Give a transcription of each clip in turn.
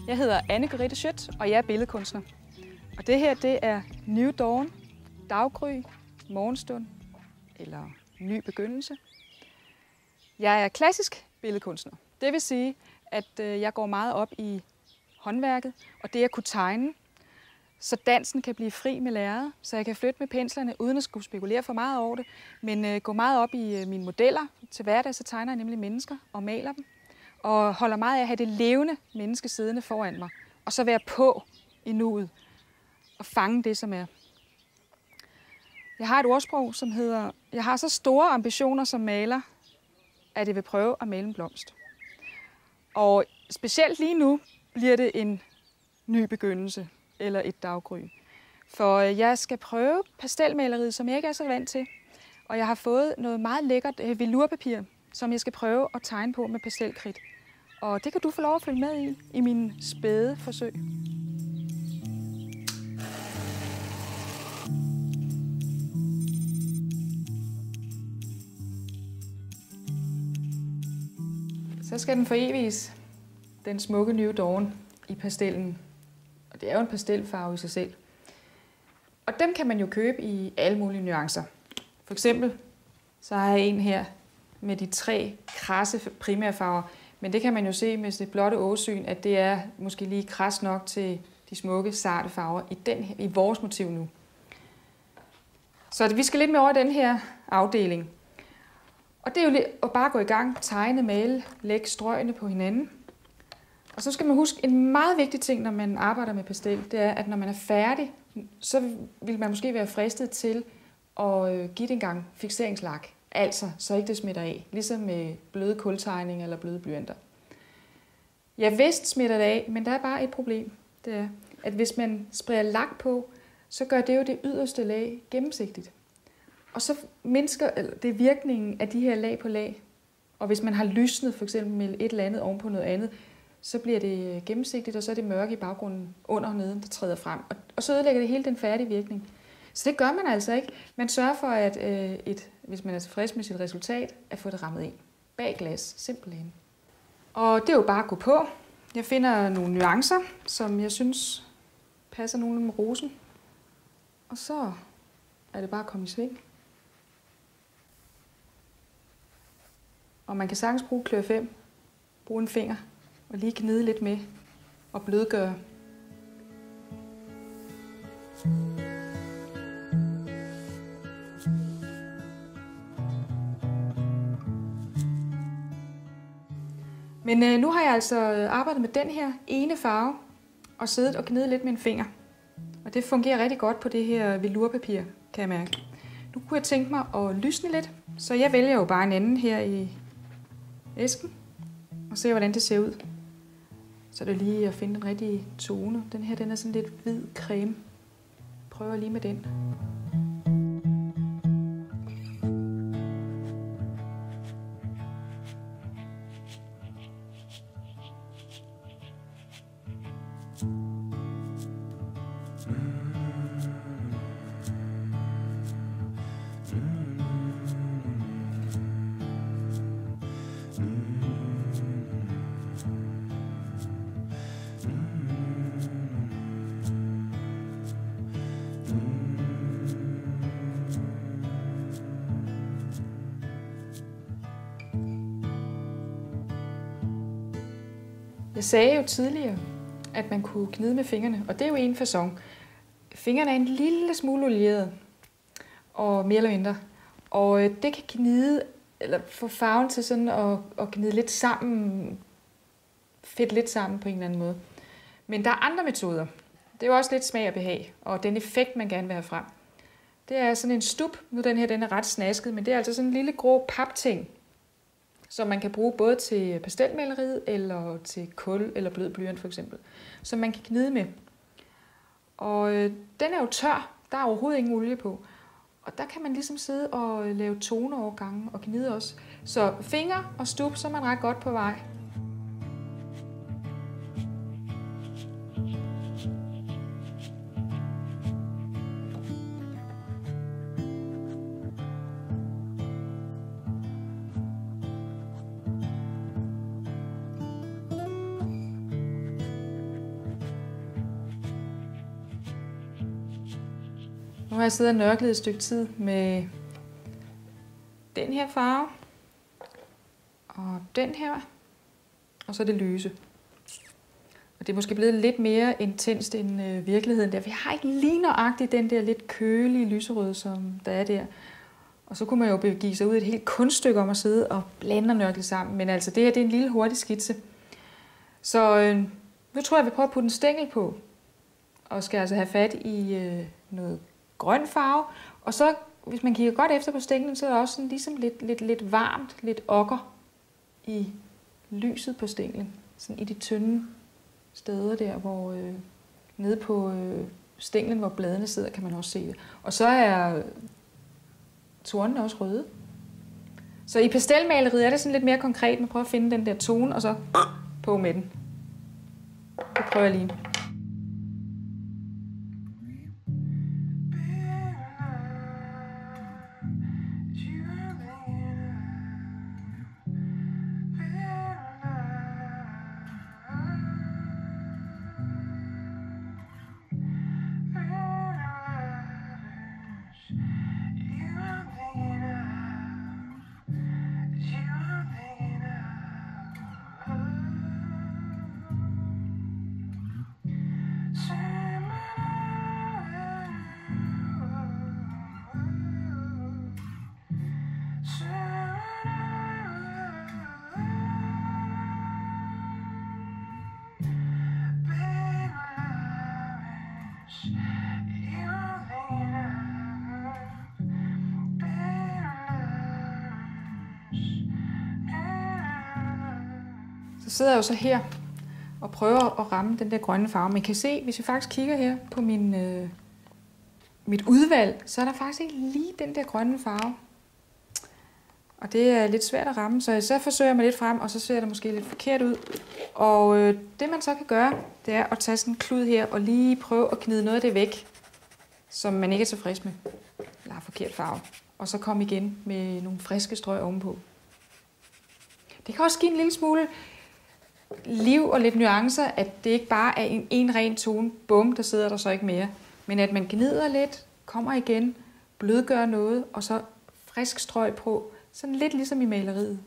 Jeg hedder Anne-Grethe Schødt, og jeg er billedkunstner. Og det her, det er New Dawn, daggry, morgenstund eller ny begyndelse. Jeg er klassisk billedkunstner. Det vil sige, at jeg går meget op i håndværket og det at kunne tegne, så dansen kan blive fri med lærredet, så jeg kan flytte med penslerne uden at skulle spekulere for meget over det, men gå meget op i mine modeller. Til hverdag så tegner jeg nemlig mennesker og maler dem, og holder meget af at have det levende menneske siddende foran mig, og så være på i nuet og fange det, som er. Jeg har et ordsprog, som hedder, jeg har så store ambitioner som maler, at jeg vil prøve at male en blomst. Og specielt lige nu bliver det en ny begyndelse eller et daggry. For jeg skal prøve pastelmaleriet, som jeg ikke er så vant til. Og jeg har fået noget meget lækkert velurpapir, som jeg skal prøve at tegne på med pastelkridt. Og det kan du få lov at følge med i mine spæde forsøg. Så skal den foreviges, den smukke New Dawn, i pastellen. Og det er jo en pastelfarve i sig selv. Og dem kan man jo købe i alle mulige nuancer. For eksempel så har jeg en her med de 3 krasse primære farver. Men det kan man jo se med det blotte åsyn, at det er måske lige kras nok til de smukke, sarte farver i vores motiv nu. Så vi skal lidt mere over den her afdeling. Og det er jo at bare gå i gang, tegne, male, lægge strøgene på hinanden. Og så skal man huske, en meget vigtig ting, når man arbejder med pastel, det er, at når man er færdig, så vil man måske være fristet til at give det en gang fikseringslak. Altså, så ikke det smitter af. Ligesom med bløde kultegninger eller bløde blyanter. Ja, vist smitter det af, men der er bare et problem. Det er, at hvis man sprayer lak på, så gør det jo det yderste lag gennemsigtigt. Og så mindsker det virkningen af de her lag på lag. Og hvis man har lysnet for eksempel med et eller andet oven på noget andet, så bliver det gennemsigtigt, og så er det mørke i baggrunden under og neden, der træder frem. Og så ødelægger det hele den færdige virkning. Så det gør man altså ikke. Man sørger for, at hvis man er tilfreds med sit resultat, at få det rammet ind. Bag glas, simpelthen. Og det er jo bare at gå på. Jeg finder nogle nuancer, som jeg synes passer nogenlunde med rosen. Og så er det bare at komme i sving. Og man kan sagtens bruge klør 5, bruge en finger og lige gnide lidt med og blødgøre. Men nu har jeg altså arbejdet med den her ene farve og siddet og gnidet lidt med en finger. Og det fungerer rigtig godt på det her velurpapir, kan jeg mærke. Nu kunne jeg tænke mig at lysne lidt, så jeg vælger jo bare en anden her i æsken og se, hvordan det ser ud. Så er det lige at finde den rigtige tone. Den her, den er sådan lidt hvid creme. Prøver lige med den. Jeg sagde jo tidligere, at man kunne gnide med fingrene, og det er jo en facon. Fingrene er en lille smule olieret, og mere eller mindre. Og det kan gnide, eller få farven til sådan at gnide lidt sammen, fedt lidt sammen på en eller anden måde. Men der er andre metoder. Det er jo også lidt smag og behag, og den effekt, man gerne vil have frem. Det er sådan en stup. Nu den her, den er ret snasket, men det er altså sådan en lille grå papting, som man kan bruge både til pastelmaleriet eller til kul eller blød blyant for eksempel, som man kan gnide med. Og den er jo tør, der er overhovedet ingen olie på. Og der kan man ligesom sidde og lave toneovergange og gnide også. Så fingre og stup, så er man ret godt på vej. Nu har jeg siddet og nørklet et stykke tid med den her farve, og den her, og så det lyse. Og det er måske blevet lidt mere intenst end virkeligheden der, for jeg har ikke lige nøjagtigt den der lidt kølige lyserøde, som der er der. Og så kunne man jo begive sig ud i et helt kunststykke om at sidde og blande og nørkle sammen, men altså det her, det er en lille hurtig skitse. Så nu tror jeg, vi prøver at putte en stængel på, og skal altså have fat i noget grøn farve. Og så, hvis man kigger godt efter på stænglen, så er der også sådan, ligesom lidt varmt, lidt okker i lyset på stænglen. Sådan i de tynde steder der, hvor nede på stænglen, hvor bladene sidder, kan man også se det. Og så er tornene også røde. Så i pastelmaleriet er det sådan lidt mere konkret. Man prøver at finde den der tone, og så på med den. Det prøver jeg lige. Så sidder jeg jo så her og prøver at ramme den der grønne farve. Man kan se, hvis jeg faktisk kigger her på mit udvalg, så er der faktisk ikke lige den der grønne farve. Og det er lidt svært at ramme, så forsøger jeg mig lidt frem, og så ser det måske lidt forkert ud. Og det man så kan gøre, det er at tage sådan en klud her og lige prøve at gnide noget af det væk, som man ikke er tilfreds med, eller har forkert farve. Og så komme igen med nogle friske strøg ovenpå. Det kan også give en lille smule liv og lidt nuancer, at det ikke bare er en ren tone, bum, der sidder der så ikke mere. Men at man gnider lidt, kommer igen, blødgør noget, og så frisk strøg på, sådan lidt ligesom i maleriet.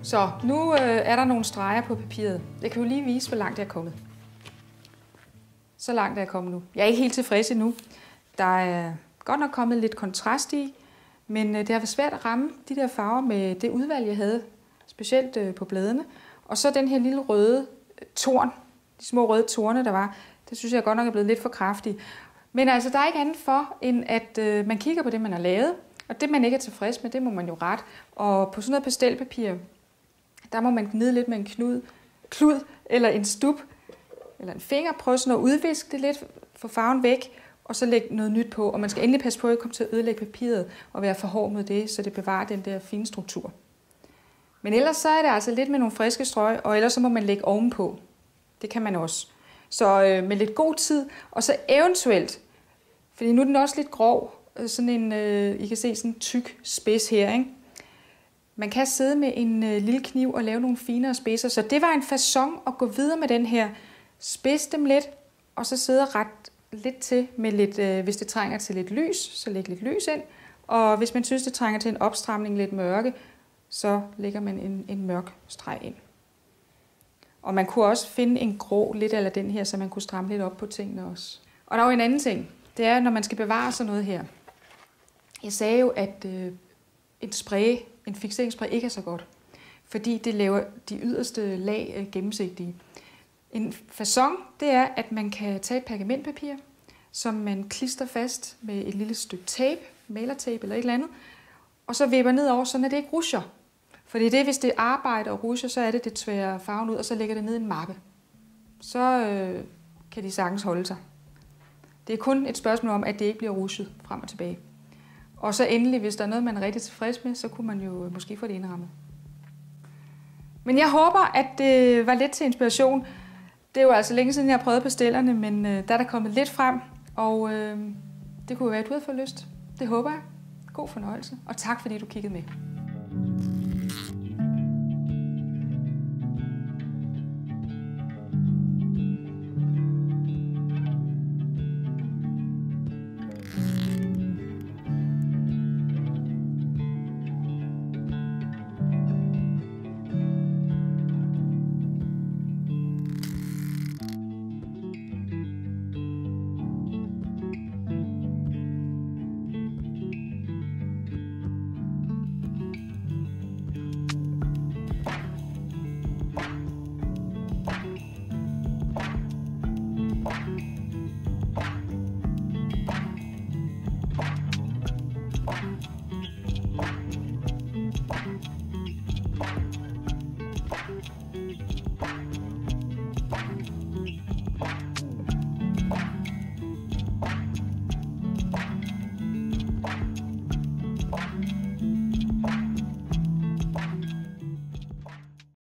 Så nu er der nogle streger på papiret. Jeg kan jo lige vise, hvor langt jeg er kommet. Så langt er jeg kommet nu. Jeg er ikke helt tilfreds endnu. Der er godt nok kommet lidt kontrast i, men det har været svært at ramme de der farver med det udvalg, jeg havde, specielt på bladene. Og så den her lille røde torn, de små røde torne, der var, det synes jeg godt nok er blevet lidt for kraftig. Men altså, der er ikke andet for, end at man kigger på det, man har lavet, og det, man ikke er tilfreds med, det må man jo ret. Og på sådan noget pastelpapir, der må man gnide lidt med en klud eller en stup eller en finger. Prøve sådan at udviske det lidt, få farven væk, og så lægge noget nyt på. Og man skal endelig passe på at ikke komme til at ødelægge papiret og være for hård mod det, så det bevarer den der fine struktur. Men ellers så er det altså lidt med nogle friske strøg, og ellers så må man lægge ovenpå. Det kan man også. Så med lidt god tid, og så eventuelt, fordi nu er den også lidt grov, sådan en, I kan se sådan en tyk spids her, ikke? Man kan sidde med en lille kniv og lave nogle finere spidser, så det var en facon at gå videre med den her. Spids dem lidt, og så sidde og ret lidt til med lidt, hvis det trænger til lidt lys, så læg lidt lys ind. Og hvis man synes, det trænger til en opstramning, lidt mørke, så lægger man en mørk streg ind. Og man kunne også finde en grå lidt eller den her, så man kunne stramme lidt op på tingene også. Og der er jo en anden ting, det er, når man skal bevare sådan noget her. Jeg sagde jo, at en fikseringsspray ikke er så godt, fordi det laver de yderste lag gennemsigtige. En facon, det er, at man kan tage et pergamentpapir, som man klister fast med et lille stykke tape, malertape eller et eller andet, og så vipper ned over, så det ikke rusher. For det er det, hvis det arbejder og rusher, så er det tværer farven ud, og så lægger det ned i en mappe. Så kan de sagtens holde sig. Det er kun et spørgsmål om, at det ikke bliver rushet frem og tilbage. Og så endelig, hvis der er noget, man er rigtig tilfreds med, så kunne man jo måske få det indrammet. Men jeg håber, at det var lidt til inspiration. Det er jo altså længe siden, jeg har prøvet pastellerne, men der er der kommet lidt frem, og det kunne være, at du havde fået lyst. Det håber jeg. God fornøjelse, og tak fordi du kiggede med.